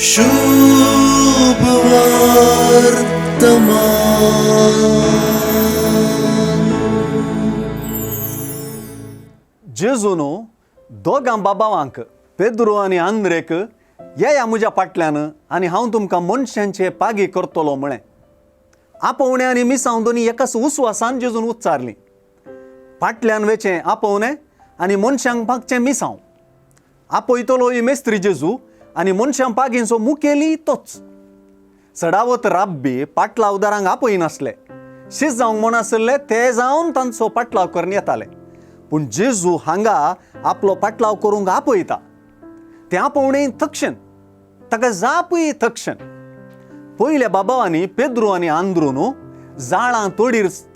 शुभ वर्तमान. जेजूनो दोगां बाबावांक पेद्रो आनी आंद्रेक येया म्हज्या फाटल्यान आनी हांव तुमकां मनशांचे पागी करतलो म्हळें. आपोवणें आनी मिसांव दोनी एकाच उस्वासान जेजून उच्चारलीं. फाटल्यान वेचें आपोवणें आनी मनशांक पागचें मिसांव. आपयतलो ही मेस्त्री जेजू आनी मनशां पागींचो मुखेली तोच. चडावत राब्बी पाटलावदारांक आपयनासले. शीज जावंक म्हण आसले ते जावन तांचो पाटलाव करून येताले. पूण जेजू हांगा आपलो पाटलाव करूंक आपयता. तें आपोवणें तक्षण, ताका जापय तक्षण. पयल्या बाबावांनी पेद्रो आनी आंद्रू न्हू जाळां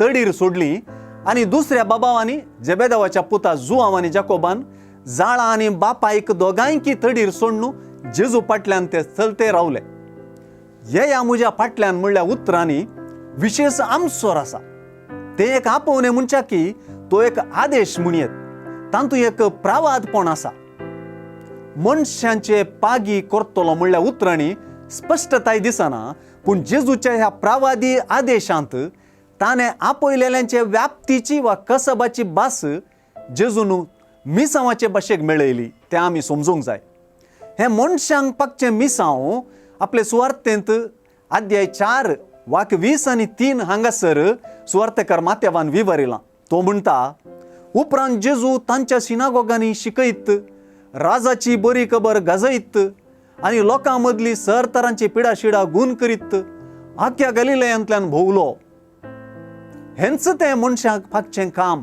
तडीर सोडलीं आनी दुसऱ्या बाबावांनी जेबेदावाच्या पुता जुआंव आनी जाकोबान जाळां आनी बापायक दोगांयकी तडीर सोडून जेजू फाटल्यान ते चलते रावले. येया म्हज्या फाटल्यान म्हणल्या उतरांनी विशेश आमसोर आसा. तें एक आपोवणें म्हणच्या की तो एक आदेश म्हणयेत. तातूंत एक प्रावादपण आसा. मनशांचे पागी करतलो म्हणल्या उतरांनी स्पश्टताय दिसना. पूण जेजूच्या ह्या प्रावादी आदेशांत ताणें आपयलेल्यांचे व्याप्तीची वा कसबाची भास जेजून मिसांवाचे भाशेक मेळयली तें आमी समजूंक जाय. हें मनशांक पागचें मिसांव आपले सुवार्तेंत अध्याय 4 वाक्य 20 आनी 3 हांगासर सुवार्तेकार माथेवान विवरिलां. तो म्हणटा, उपरांत जेजू तांच्या सिनागोगांनी शिकयत, राजाची बरी खबर गाजयत आनी लोकां मदली सरतरांची पिडाशिडा गूण करीत आख्या गलिलयांतल्यान भोंवलो. हेंच तें मनशांक पागचें काम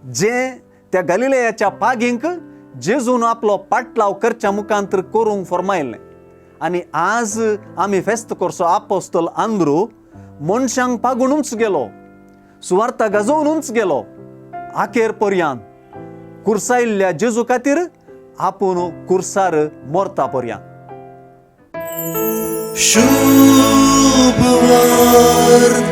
जें त्या गलिलयाच्या पागींक जेजून आपलो पाटलाव करच्या मुखांतर करूंक फरमायलें. आनी आज आमी फेस्त करचो आपोस्तल आंद्रू मनशांक पागूनूच गेलो, सुवार्ता गाजोवनूच गेलो, आखेर पर्यांत कुर्सायिल्ल्या जेजू खातीर आपूण कुर्सार मोरता पर्यांत. शुभ वर्तमान.